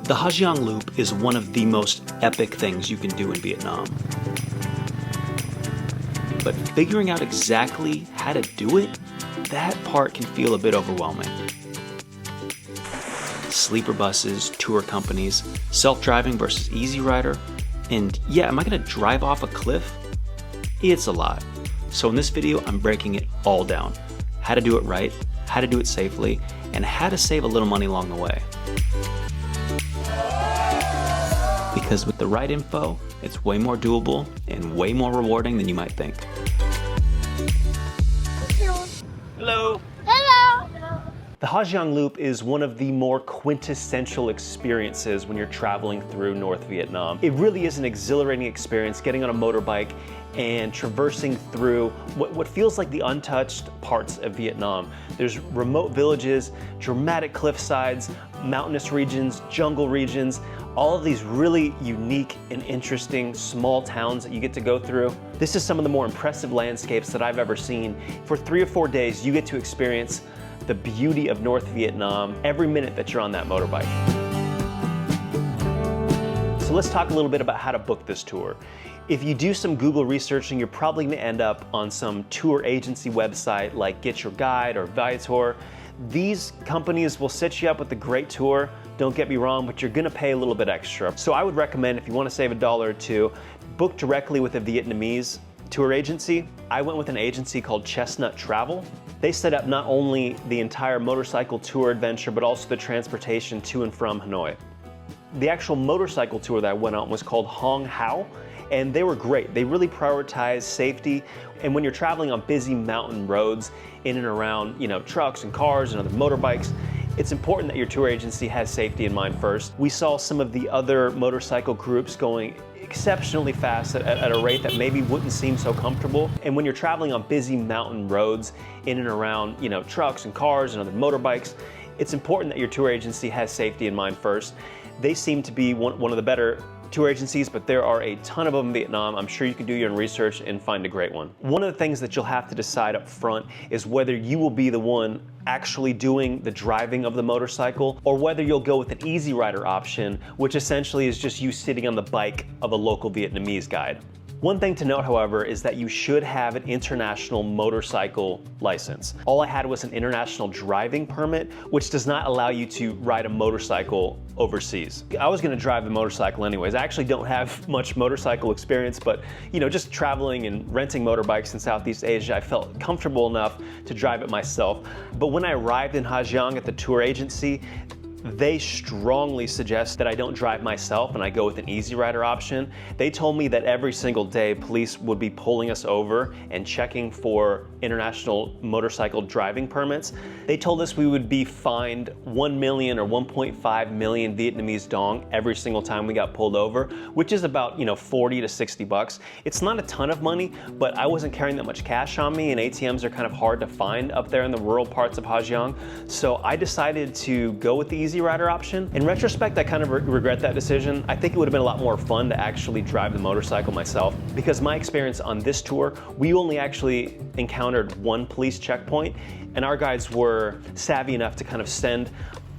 The Ha Giang Loop is one of the most epic things you can do in Vietnam. But figuring out exactly how to do it, that part can feel a bit overwhelming. Sleeper buses, tour companies, self-driving versus easy rider, and yeah, am I gonna drive off a cliff? It's a lot. So in this video, I'm breaking it all down. How to do it right, how to do it safely, and how to save a little money along the way. Because with the right info, it's way more doable and way more rewarding than you might think. Hello. Hello. The Ha Giang Loop is one of the more quintessential experiences when you're traveling through North Vietnam. It really is an exhilarating experience getting on a motorbike and traversing through what feels like the untouched parts of Vietnam. There's remote villages, dramatic cliff sides, mountainous regions, jungle regions, all of these really unique and interesting small towns that you get to go through. This is some of the more impressive landscapes that I've ever seen. For 3 or 4 days, you get to experience the beauty of North Vietnam every minute that you're on that motorbike. So let's talk a little bit about how to book this tour. If you do some Google researching, you're probably gonna end up on some tour agency website like Get Your Guide or Viator. These companies will set you up with a great tour, don't get me wrong, but you're gonna pay a little bit extra. So I would recommend, if you wanna save $1 or $2, book directly with a Vietnamese tour agency. I went with an agency called Chestnut Travel. They set up not only the entire motorcycle tour adventure, but also the transportation to and from Hanoi. The actual motorcycle tour that I went on was called Hong Hao, and they were great. They really prioritize safety. And when you're traveling on busy mountain roads in and around, trucks and cars and other motorbikes, it's important that your tour agency has safety in mind first. We saw some of the other motorcycle groups going exceptionally fast at a rate that maybe wouldn't seem so comfortable. And when you're traveling on busy mountain roads in and around, trucks and cars and other motorbikes, it's important that your tour agency has safety in mind first. They seem to be one of the better tour agencies, but there are a ton of them in Vietnam. I'm sure you can do your own research and find a great one. One of the things that you'll have to decide up front is whether you will be the one actually doing the driving of the motorcycle, or whether you'll go with an easy rider option, which essentially is just you sitting on the bike of a local Vietnamese guide. One thing to note, however, is that you should have an international motorcycle license. All I had was an international driving permit, which does not allow you to ride a motorcycle overseas. I was gonna drive the motorcycle anyways. I actually don't have much motorcycle experience, but just traveling and renting motorbikes in Southeast Asia, I felt comfortable enough to drive it myself. But when I arrived in Ha Giang at the tour agency, they strongly suggest that I don't drive myself and I go with an easy rider option. They told me that every single day police would be pulling us over and checking for international motorcycle driving permits. They told us we would be fined 1 million or 1.5 million Vietnamese dong every single time we got pulled over, which is about 40 to 60 bucks. It's not a ton of money, but I wasn't carrying that much cash on me, and ATMs are kind of hard to find up there in the rural parts of Ha Giang. So I decided to go with the easy rider option. In retrospect, I kind of regret that decision. I think it would have been a lot more fun to actually drive the motorcycle myself, because my experience on this tour, we only actually encountered one police checkpoint, and our guides were savvy enough to kind of send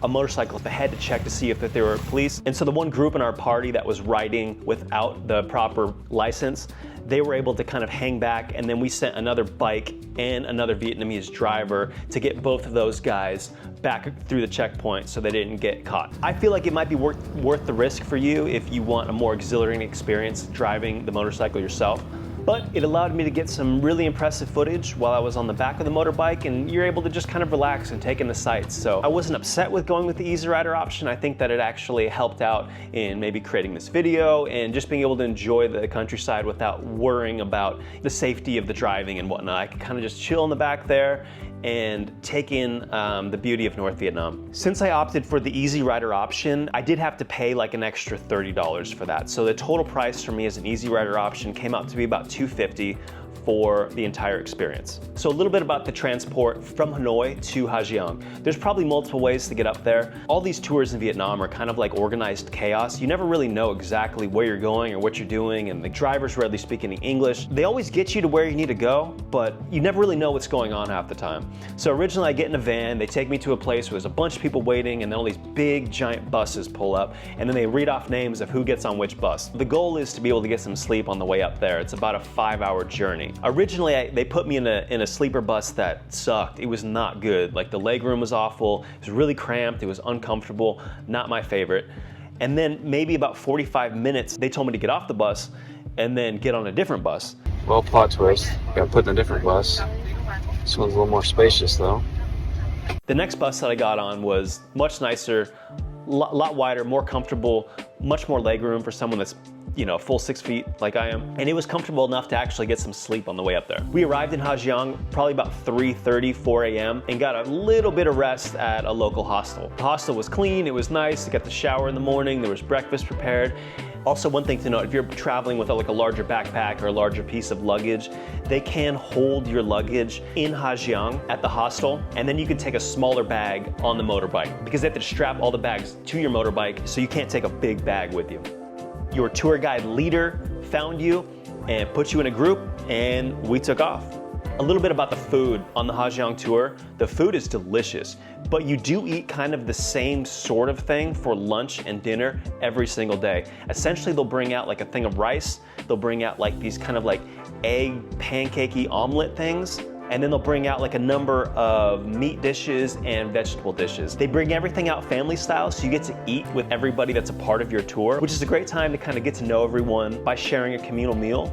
a motorcycle up ahead to check to see if there were police. And so the one group in our party that was riding without the proper license, they were able to kind of hang back, and then we sent another bike and another Vietnamese driver to get both of those guys back through the checkpoint so they didn't get caught. I feel like it might be worth the risk for you if you want a more exhilarating experience driving the motorcycle yourself. But it allowed me to get some really impressive footage while I was on the back of the motorbike, and you're able to just kind of relax and take in the sights. So I wasn't upset with going with the easy rider option. I think that it actually helped out in maybe creating this video and just being able to enjoy the countryside without worrying about the safety of the driving and whatnot. I could kind of just chill in the back there and take in the beauty of North Vietnam. Since I opted for the easy rider option, I did have to pay like an extra $30 for that. So the total price for me as an easy rider option came out to be about $250 for the entire experience. So a little bit about the transport from Hanoi to Ha Giang. There's probably multiple ways to get up there. All these tours in Vietnam are kind of like organized chaos. You never really know exactly where you're going or what you're doing, and the drivers rarely speak any English. They always get you to where you need to go, but you never really know what's going on half the time. So originally I get in a van, they take me to a place where there's a bunch of people waiting, and then all these big giant buses pull up, and then they read off names of who gets on which bus. The goal is to be able to get some sleep on the way up there. It's about a 5-hour journey. Originally they put me in a sleeper bus that sucked. It was not good. Like the leg room was awful, it was really cramped, it was uncomfortable, not my favorite. And then maybe about 45 minutes, they told me to get off the bus and then get on a different bus. Well, plot twist, got put in a different bus. This one's a little more spacious though. The next bus that I got on was much nicer, lot wider, more comfortable, much more leg room for someone that's, you know, full 6 feet like I am. And it was comfortable enough to actually get some sleep on the way up there. We arrived in Ha Giang probably about 3:30, 4 a.m. and got a little bit of rest at a local hostel. The hostel was clean, it was nice, I got the shower in the morning, there was breakfast prepared. Also, one thing to note, if you're traveling with like a larger backpack or a larger piece of luggage, they can hold your luggage in Ha Giang at the hostel, and then you can take a smaller bag on the motorbike because they have to strap all the bags to your motorbike, so you can't take a big bag with you. Your tour guide leader found you and put you in a group, and we took off. A little bit about the food on the Ha Giang tour. The food is delicious, but you do eat kind of the same sort of thing for lunch and dinner every single day. Essentially, they'll bring out like a thing of rice, they'll bring out like these kind of like egg pancakey omelet things, and then they'll bring out like a number of meat dishes and vegetable dishes. They bring everything out family style, so you get to eat with everybody that's a part of your tour, which is a great time to kind of get to know everyone by sharing a communal meal.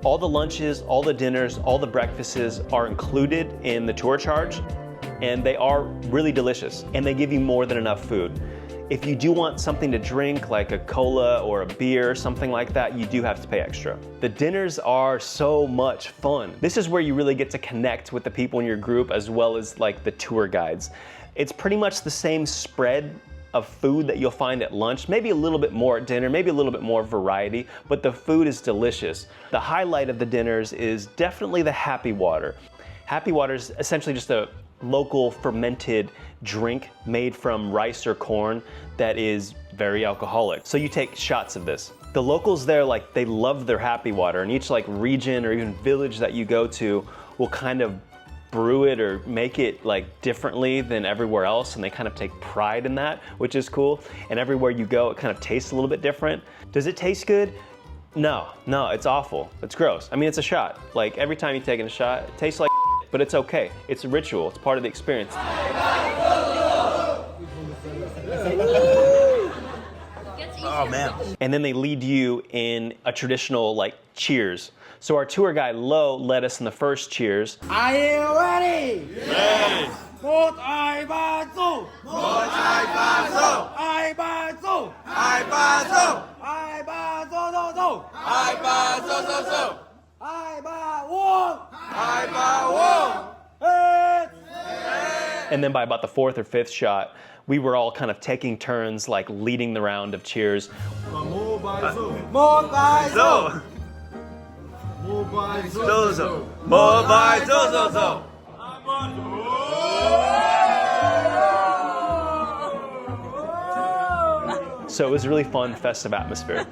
All the lunches, all the dinners, all the breakfasts are included in the tour charge, and they are really delicious, and they give you more than enough food. If you do want something to drink, like a cola or a beer, something like that, you do have to pay extra. The dinners are so much fun. This is where you really get to connect with the people in your group as well as like the tour guides. It's pretty much the same spread of food that you'll find at lunch, maybe a little bit more at dinner, maybe a little bit more variety, but the food is delicious. The highlight of the dinners is definitely the happy water. Happy water is essentially just a local fermented drink made from rice or corn that is very alcoholic. So you take shots of this. The locals there, like, they love their happy water, and each like region or even village that you go to will kind of brew it or make it like differently than everywhere else, and they kind of take pride in that, which is cool. And everywhere you go, it kind of tastes a little bit different. Does it taste good? No, it's awful. It's gross. I mean, it's a shot. Like every time you take a shot, it tastes like but it's okay. It's a ritual. It's part of the experience. Oh man. And then they lead you in a traditional like cheers. So our tour guide Lo led us in the first cheers. Are you ready? Yes. Một ai ba du. Một ai ba du. Ai ba du. Ai ba du. Ai ba du du du. Ai ba du du du. Ai ba uống. Ai ba uống. Hết. And then by about the fourth or fifth shot, we were all kind of taking turns like leading the round of cheers. Một bài du. Một bài du. Du. Du du. Một bài du du du. So it was a really fun, festive atmosphere.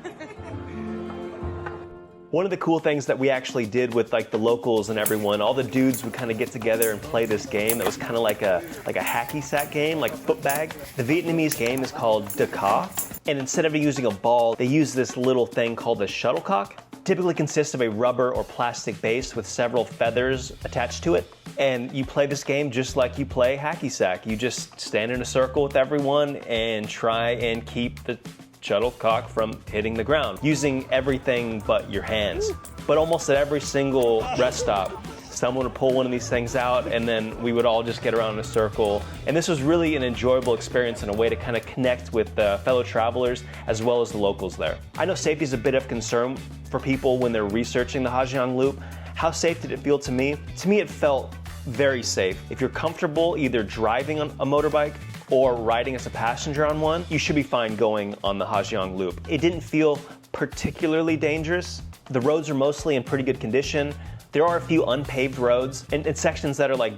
One of the cool things that we actually did with like the locals and everyone, all the dudes would kind of get together and play this game that was kind of like a hacky sack game, like a foot bag. The Vietnamese game is called Da Ca, and instead of using a ball, they use this little thing called a shuttlecock. Typically consists of a rubber or plastic base with several feathers attached to it. And you play this game just like you play hacky sack. You just stand in a circle with everyone and try and keep the shuttlecock from hitting the ground using everything but your hands. But almost at every single rest stop, someone would pull one of these things out, and then we would all just get around in a circle. And this was really an enjoyable experience and a way to kind of connect with fellow travelers as well as the locals there. I know safety is a bit of concern for people when they're researching the Ha Giang Loop. How safe did it feel to me? To me, it felt very safe. If you're comfortable either driving on a motorbike or riding as a passenger on one, you should be fine going on the Ha Giang Loop. It didn't feel particularly dangerous. The roads are mostly in pretty good condition. There are a few unpaved roads and sections that are like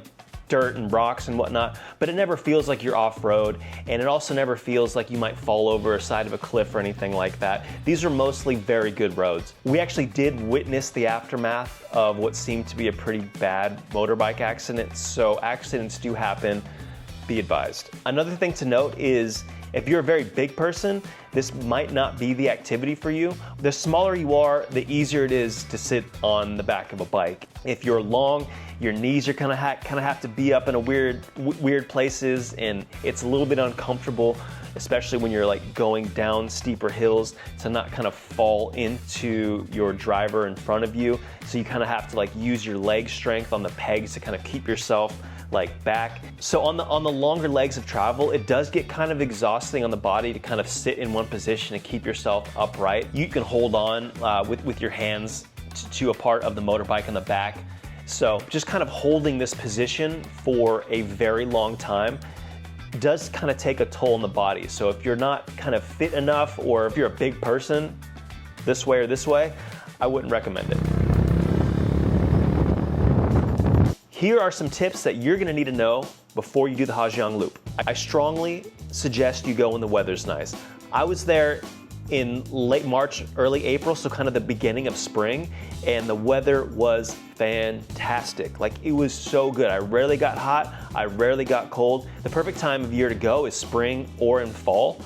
dirt and rocks and whatnot, but it never feels like you're off-road, and it also never feels like you might fall over a side of a cliff or anything like that. These are mostly very good roads. We actually did witness the aftermath of what seemed to be a pretty bad motorbike accident, so accidents do happen, be advised. Another thing to note is if you're a very big person, this might not be the activity for you. The smaller you are, the easier it is to sit on the back of a bike. If you're long, your knees are kind of have to be up in a weird places, and it's a little bit uncomfortable, especially when you're like going down steeper hills, to not kind of fall into your driver in front of you. So you kind of have to like use your leg strength on the pegs to kind of keep yourself like back. So on the longer legs of travel, it does get kind of exhausting on the body to kind of sit in one position and keep yourself upright. You can hold on with your hands to a part of the motorbike on the back. So just kind of holding this position for a very long time does kind of take a toll on the body. So if you're not kind of fit enough, or if you're a big person, this way or this way, I wouldn't recommend it. Here are some tips that you're gonna need to know before you do the Ha Giang Loop. I strongly suggest you go when the weather's nice. I was there in late March, early April, so kind of the beginning of spring, and the weather was fantastic. Like, it was so good. I rarely got hot, I rarely got cold. The perfect time of year to go is spring or in fall.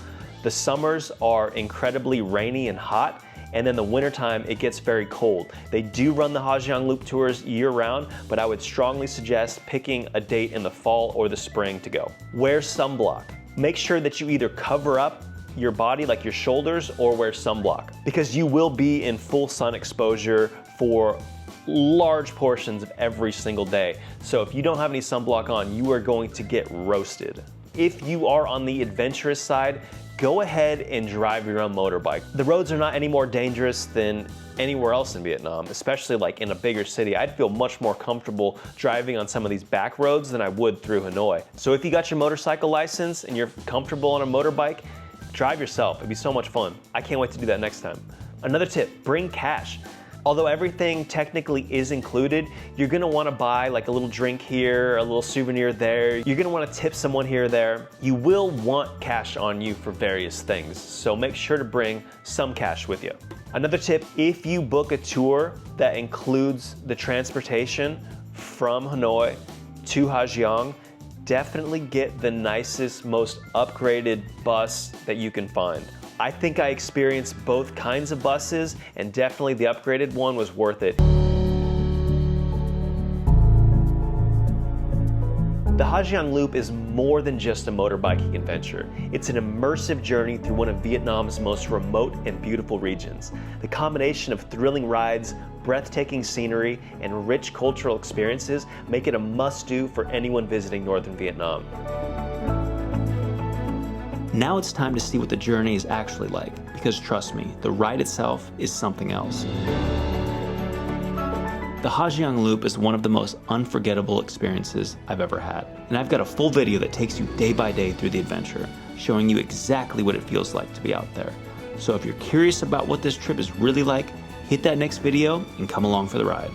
The summers are incredibly rainy and hot, and then the wintertime, it gets very cold. They do run the Ha Giang Loop tours year-round, but I would strongly suggest picking a date in the fall or the spring to go. Wear sunblock. Make sure that you either cover up your body, like your shoulders, or wear sunblock, because you will be in full sun exposure for large portions of every single day. So if you don't have any sunblock on, you are going to get roasted. If you are on the adventurous side, go ahead and drive your own motorbike. The roads are not any more dangerous than anywhere else in Vietnam, especially like in a bigger city. I'd feel much more comfortable driving on some of these back roads than I would through Hanoi. So if you got your motorcycle license and you're comfortable on a motorbike, drive yourself. It'd be so much fun. I can't wait to do that next time. Another tip, bring cash. Although everything technically is included, you're gonna wanna buy like a little drink here, a little souvenir there. You're gonna wanna tip someone here or there. You will want cash on you for various things, so make sure to bring some cash with you. Another tip, if you book a tour that includes the transportation from Hanoi to Ha Giang, definitely get the nicest, most upgraded bus that you can find. I think I experienced both kinds of buses, and definitely the upgraded one was worth it. The Ha Giang Loop is more than just a motorbiking adventure. It's an immersive journey through one of Vietnam's most remote and beautiful regions. The combination of thrilling rides, breathtaking scenery, and rich cultural experiences make it a must-do for anyone visiting northern Vietnam. Now it's time to see what the journey is actually like, because trust me, the ride itself is something else. The Ha Giang Loop is one of the most unforgettable experiences I've ever had, and I've got a full video that takes you day by day through the adventure, showing you exactly what it feels like to be out there. So if you're curious about what this trip is really like, hit that next video and come along for the ride.